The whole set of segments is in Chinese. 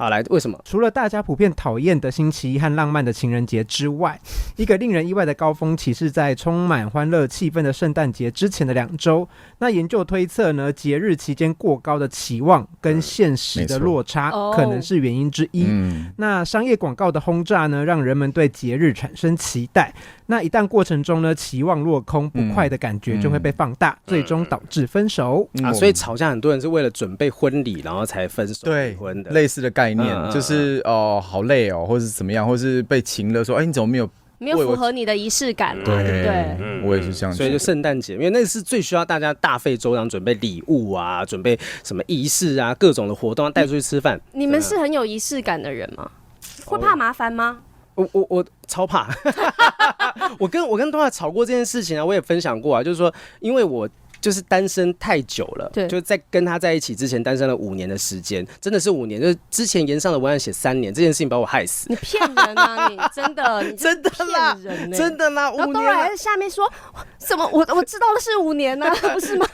好，来，为什么？除了大家普遍讨厌的星期一和浪漫的情人节之外，一个令人意外的高峰期是在充满欢乐气氛的圣诞节之前的2周。那研究推测呢，节日期间过高的期望跟现实的落差可能是原因之一。那商业广告的轰炸呢，让人们对节日产生期待。那一旦过程中呢，期望落空，不快的感觉就会被放大，最终导致分手。所以吵架很多人是为了准备婚礼，然后才分手离婚的，类似的概念，就是好累哦，或是怎么样，或是被情勒说，你怎么没有符合你的仪式感嘛？对，我也是这样。所以就圣诞节，因为那是最需要大家大费周章准备礼物啊，准备什么仪式啊，各种的活动要带出去吃饭。你们是很有仪式感的人吗？会怕麻烦吗？我超怕，我跟东华吵过这件事情啊，我也分享过啊，就是说，因为我就是单身太久了，就在跟他在一起之前单身了5年的时间，真的是5年，就是之前延上的文案写3年，这件事情把我害死。你骗人啊！你真的，你真的啦，真的啦，5年。然后当然还在下面说什么，我知道的是5年啊，不是吗？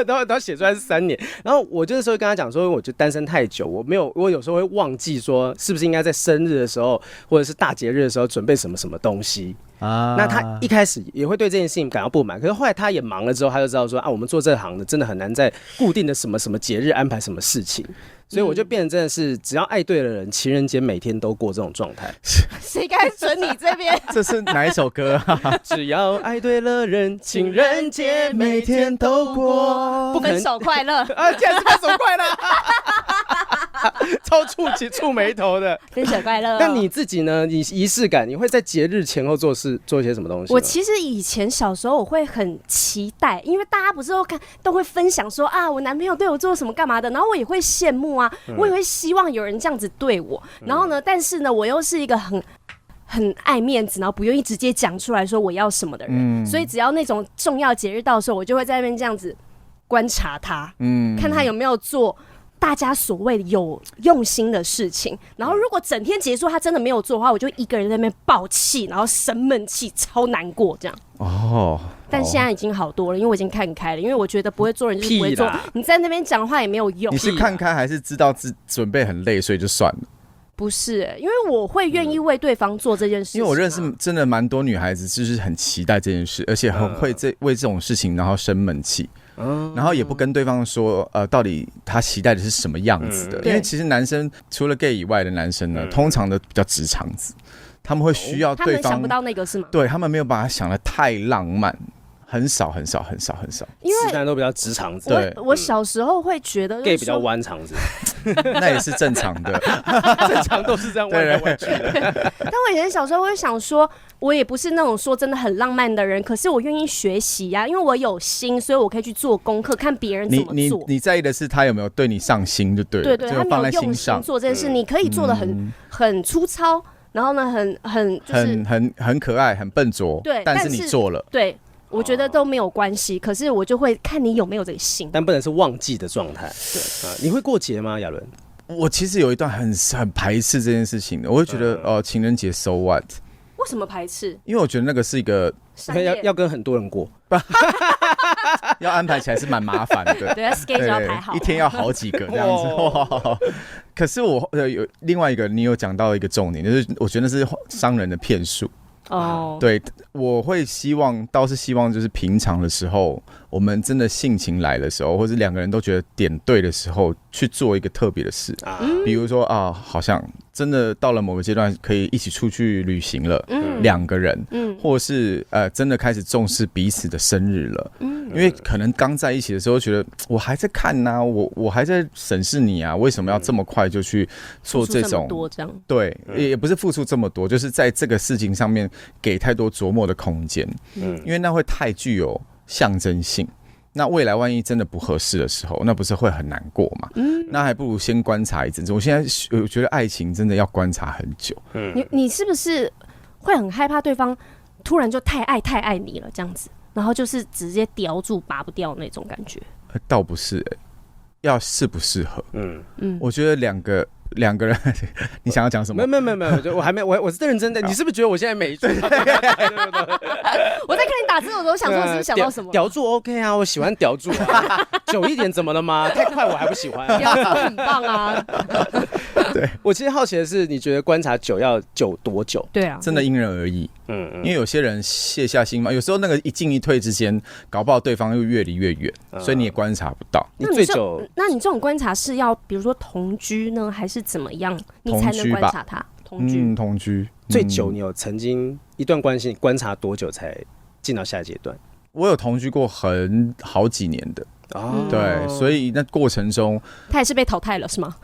然后写出来是3年，然后我就是说跟他讲说，我就单身太久，我有时候会忘记说，是不是应该在生日的时候或者是大节日的时候准备什么什么东西。那他一开始也会对这件事情感到不满，可是后来他也忙了之后，他就知道说我们做这行的真的很难在固定的什么什么节日安排什么事情，所以我就变成真的是只要爱对了人，情人节每天都过这种状态。谁该准你这边？这是哪一首歌啊？只要爱对了人，情人节每天都过。不可能分手快乐啊！竟然是分手快乐，超触眉头的。分手快乐。那你自己呢？你仪式感，你会在节日前后做一些什么东西？我其实以前小时候我会很期待，因为大家不是都会分享说我男朋友对我做什么干嘛的，然后我也会羡慕啊，我也会希望有人这样子对我。然后呢，但是呢，我又是一个很爱面子，然后不愿意直接讲出来说我要什么的人，所以只要那种重要节日到的时候，我就会在那边这样子观察他，看他有没有做大家所谓有用心的事情。然后如果整天结束他真的没有做的话，我就一个人在那边爆气，然后生闷气，超难过这样。但现在已经好多了，因为我已经看开了，因为我觉得不会做人就是不会做，你在那边讲话也没有用。你是看开还是知道准备很累所以就算了？不是，因为我会愿意为对方做这件事情，因为我认识真的蛮多女孩子就是很期待这件事，而且很会为这种事情然后生闷气，然后也不跟对方说到底他期待的是什么样子的。因为其实男生除了 gay 以外的男生呢，通常的比较直肠子，他们会需要对方，他们想不到那个是吗？对，他们没有把它想得太浪漫。很少，因为直男都比较直肠子。对，我小时候会觉得 gay 比较弯肠子，那也是正常的，正常都是这样弯来弯去的。但我以前小时候会想说，我也不是那种说真的很浪漫的人，可是我愿意学习啊，因为我有心，所以我可以去做功课，看别人怎么做。你在意的是他有没有对你上心就对了，对，他没有用心做这件事，你可以做的很粗糙，然后呢很可爱，很笨拙，对，但是你做了，对。我觉得都没有关系，可是我就会看你有没有这个心，但不能是忘记的状态。对，你会过节吗，亚伦？我其实有一段很排斥这件事情的，我会觉得情人节 so what？ 为什么排斥？因为我觉得那个是一个要跟很多人过，要安排起来是蛮麻烦的。对，schedule 要排好，一天要好几个这样子。哇！可是我有另外一个，你有讲到一个重点，就是我觉得是商人的骗术。对，我会倒是希望就是平常的时候，我们真的性情来的时候，或者2个人都觉得点对的时候，去做一个特别的事，比如说好像真的到了某个阶段可以一起出去旅行了，2个人，或是真的开始重视彼此的生日了，因为可能刚在一起的时候觉得我还在看啊，我还在审视你啊，为什么要这么快就去做这种对，也不是付出这么多，就是在这个事情上面给太多琢磨的空间，因为那会太具有象征性。那未来万一真的不合适的时候，那不是会很难过吗？那还不如先观察一阵子。我现在觉得爱情真的要观察很久。你是不是会很害怕对方突然就太爱你了这样子，然后就是直接叼住拔不掉那种感觉？倒不是要适不适合。我觉得两个人，你想要讲什么？没有，我还没，我是认真的。你是不是觉得我现在每一句？我在看你打字，我都想说是不是想到什么？叼住 OK 啊，我喜欢叼住啊，久一点怎么了吗？太快我还不喜欢。叼住很棒啊。对，我其实好奇的是，你觉得观察久要久多久？对啊，真的因人而异。因为有些人卸下心防，有时候那个一进一退之间，搞不好对方又越离越远，所以你也观察不到。你最久，那你这种观察是要比如说同居呢，还是怎么样，你才能观察他？同居。最久你有曾经一段关系，你观察多久才进到下一阶段？我有同居过好几年的。对，所以那过程中他也是被淘汰了是吗？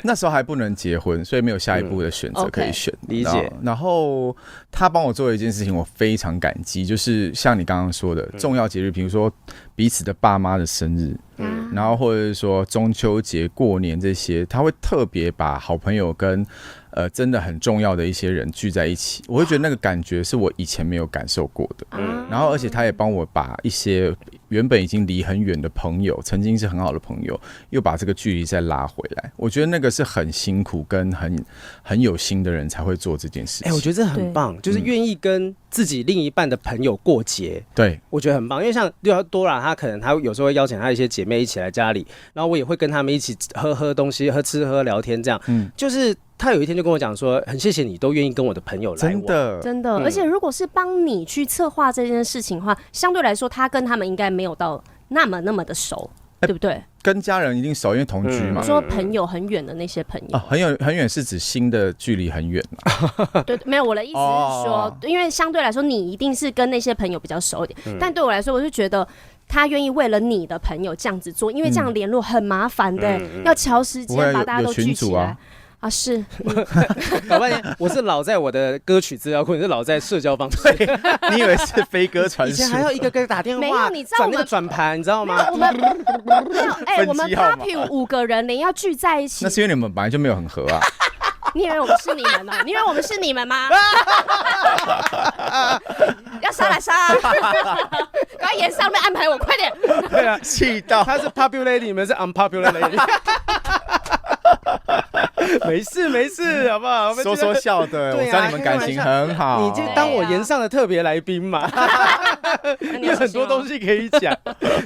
那时候还不能结婚，所以没有下一步的选择可以选。理解。然后他帮我做了一件事情，我非常感激，就是像你刚刚说的重要节日，比如说彼此的爸妈的生日，然后或者是说中秋节、过年这些，他会特别把好朋友跟真的很重要的一些人聚在一起，我会觉得那个感觉是我以前没有感受过的。然后而且他也帮我把一些原本已经离很远的朋友，曾经是很好的朋友，又把这个距离再拉回来。我觉得那个是很辛苦跟很有心的人才会做这件事情。我觉得这很棒，就是愿意跟自己另一半的朋友过节。对，我觉得很棒。因为像多拉，她可能她有时候会邀请她一些姐妹一起来家里，然后我也会跟他们一起喝东西、吃喝聊天这样。就是他有一天就跟我讲说，很谢谢你都愿意跟我的朋友来往，真的。而且如果是帮你去策划这件事情的话，相对来说他跟他们应该没有到那么的熟，对不对？跟家人一定熟，因为同居嘛。说朋友很远的那些朋友，很远是指心的距离很远对，没有，我的意思是说，因为相对来说你一定是跟那些朋友比较熟一点，但对我来说，我就觉得他愿意为了你的朋友这样子做，因为这样联络很麻烦的，要调时间把大家都聚起来。是，搞半天，我是老在我的歌曲资料库，你是老在社交方式。你以为是飞鸽传书？以前还要一个个打电话，没有，你知道转那个转盘，你知道吗？我们我们 Poppy 5个人连要聚在一起，那是因为你们本来就没有很合啊。你以为我们是你们呢？你以为我们是你们吗？要杀来杀！赶快沿上面安排我，快点！对啊，气到他是 popular lady， 你们是 unpopular lady。没事，好不好？说笑的，我知道你们感情很好。你就当我延上的特别来宾嘛，因为很多东西可以讲。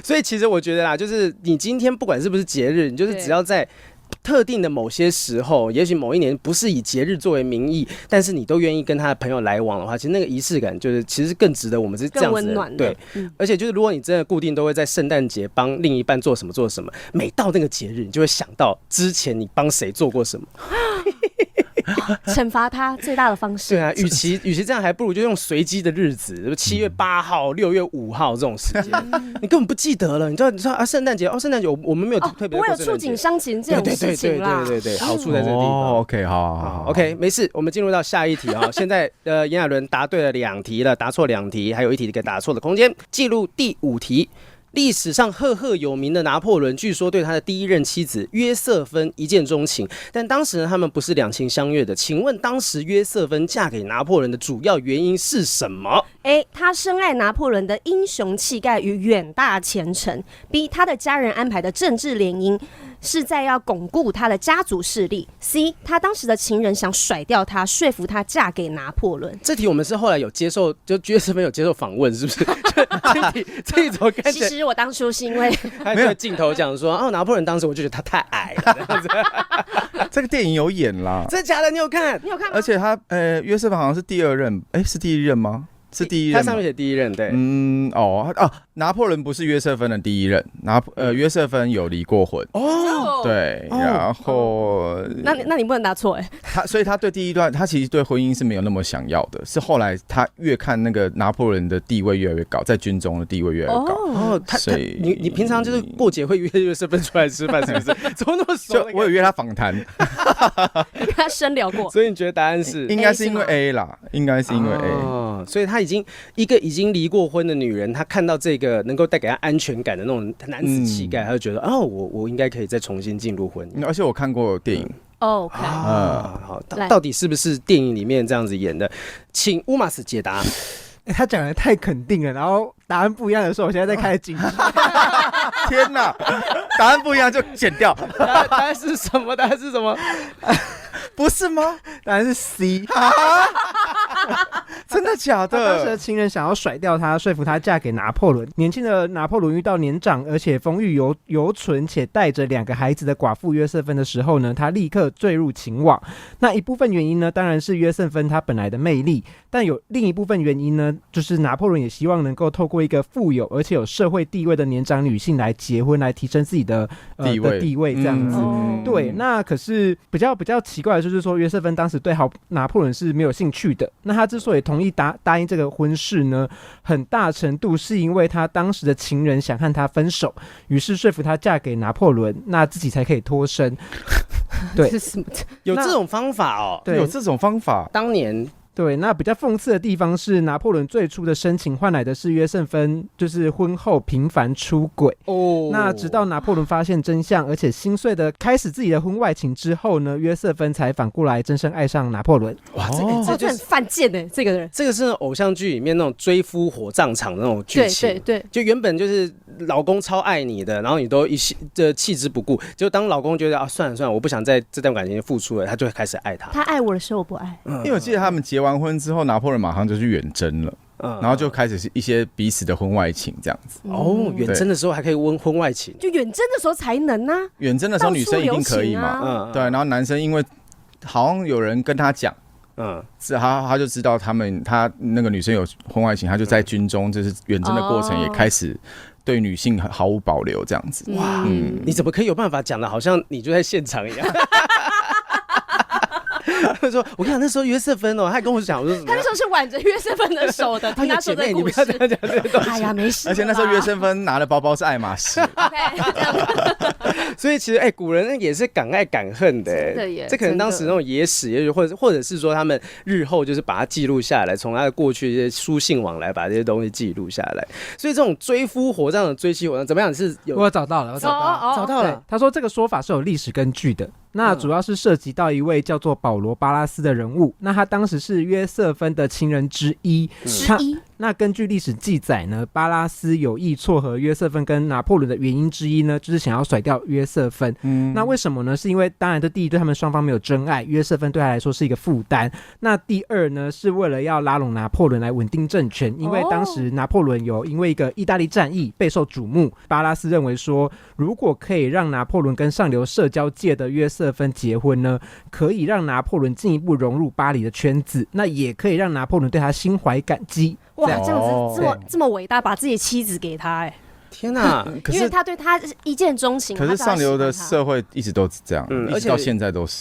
所以其实我觉得啦，就是你今天不管是不是节日，你就是只要在特定的某些时候，也许某一年不是以节日作为名义，但是你都愿意跟他的朋友来往的话，其实那个仪式感就是其实更值得我们是这样子的，更温暖的。对，而且就是如果你真的固定都会在圣诞节帮另一半做什么，每到那个节日，你就会想到之前你帮谁做过什么。惩罚他最大的方式。对啊，与其这样，还不如就用随机的日子，7月8号、6月5号这种时间，你根本不记得了。你知道啊，圣诞节我们没有特别不会有触景伤情这种事情啦。对，好处在这个地方。OK， 好 ，OK， 没事，我们进入到下一题啊。现在炎亚纶答对了2题了，答错2题，还有1题给答错的空间。记录第5题。历史上赫赫有名的拿破仑，据说对他的第一任妻子约瑟芬一见钟情，但当时呢，他们不是两情相悦的。请问当时约瑟芬嫁给拿破仑的主要原因是什么？A. 他深爱拿破仑的英雄气概与远大前程。B. 他的家人安排的政治联姻是在要巩固他的家族势力。C. 他当时的情人想甩掉他，说服他嫁给拿破仑。这题我们是后来有接受，就约瑟芬有接受访问，是不是？这一种感觉。其实我当初是因为没有镜头讲说，拿破仑当时我就觉得他太矮了，这样子。这个电影有演啦，真的假的？你有看？你有看吗？而且他约瑟芬好像是第2任，是第1任吗？是第1任，他上面写第1任，对。拿破仑不是约瑟芬的第1任，约瑟芬有离过婚。对，然后那你不能答错所以他对第一段，他其实对婚姻是没有那么想要的，是后来他越看那个拿破仑的地位越来越高，在军中的地位越来越高。所以你平常就是过节会约瑟芬出来吃饭，是不是？怎么那么熟？我有约他访谈，跟他深聊过。所以你觉得答案是？应该是因为 A 啦，应该是因为 A。所以他已经离过婚的女人，她看到这个能够带给她安全感的那种男子气概，她就觉得我应该可以再重新进入婚姻。而且我看过电影。OK， 好，到底是不是电影里面这样子演的？请乌马斯解答。他讲的太肯定了，然后答案不一样的时候，我现在在开始紧张。天哪，答案不一样就剪掉。答案是什么？答案是什么？不是吗？答案是 C。真的假的？当时的情人想要甩掉她，说服她嫁给拿破仑。年轻的拿破仑遇到年长而且风韵犹存且带着2个孩子的寡妇约瑟芬的时候呢，他立刻坠入情网。那一部分原因呢，当然是约瑟芬她本来的魅力，但有另一部分原因呢，就是拿破仑也希望能够透过一个富有而且有社会地位的年长女性来结婚，来提升自己的地位这样子。对，那可是比较奇怪的就是说，约瑟芬当时对拿破仑是没有兴趣的。那他之所以同意答应这个婚事呢，很大程度是因为他当时的情人想和他分手，于是说服他嫁给拿破仑，那自己才可以脱身。对，有这种方法哦？对，有这种方法。当年。对，那比较讽刺的地方是，拿破仑最初的深情换来的是约瑟芬就是婚后频繁出轨。那直到拿破仑发现真相，而且心碎的开始自己的婚外情之后呢，约瑟芬才反过来真正爱上拿破仑。哇，这很犯贱的这个人。这个是偶像剧里面那种追夫火葬场的那种剧情。对，就原本就是老公超爱你的，然后你都弃之不顾，就当老公觉得算了，我不想在这段感情付出了，他就会开始爱他。他爱我的时候我不爱，因为我记得他们结完婚之后，拿破仑马上就去远征了。然后就开始一些彼此的婚外情这样子。远征的时候还可以婚外情，就远征的时候才能啊。远征的时候女生一定可以嘛？对，然后男生因为好像有人跟他讲，他就知道他那个女生有婚外情，他就在军中就是远征的过程也开始对女性毫无保留这样子。哇，你怎么可以有办法讲的好像你就在现场一样？他说：“我跟你讲，那时候约瑟芬他还跟我讲，我说他那时候是挽着约瑟芬的手的，听他说的故事。你不要这样讲这个东西。哎呀，没事。而且那时候约瑟芬拿的包包是爱马仕。所以其实古人也是敢爱敢恨的。这可能当时那种野史，也许或者是说他们日后就是把它记录下来，从他的过去一些书信往来把这些东西记录下来。所以这种追夫火葬的追妻火葬怎么样？是有我找到了。他说这个说法是有历史根据的。那主要是涉及到一位叫做保罗·巴拉斯的人物，那他当时是约瑟芬的情人之一。那根据历史记载呢，巴拉斯有意撮合约瑟芬跟拿破仑的原因之一呢，就是想要甩掉约瑟芬。那为什么呢？是因为当然第一对他们双方没有真爱，约瑟芬对他来说是一个负担。那第二呢，是为了要拉拢拿破仑来稳定政权，因为当时拿破仑有因为一个意大利战役备受瞩目，巴拉斯认为说，如果可以让拿破仑跟上流社交界的约瑟芬结婚呢，可以让拿破仑进一步融入巴黎的圈子，那也可以让拿破仑对他心怀感激。哇，这样子这么伟大，把自己的妻子给他，天哪！因为他对他一见钟情。可是上流的社会一直都这样，一直到现在都是。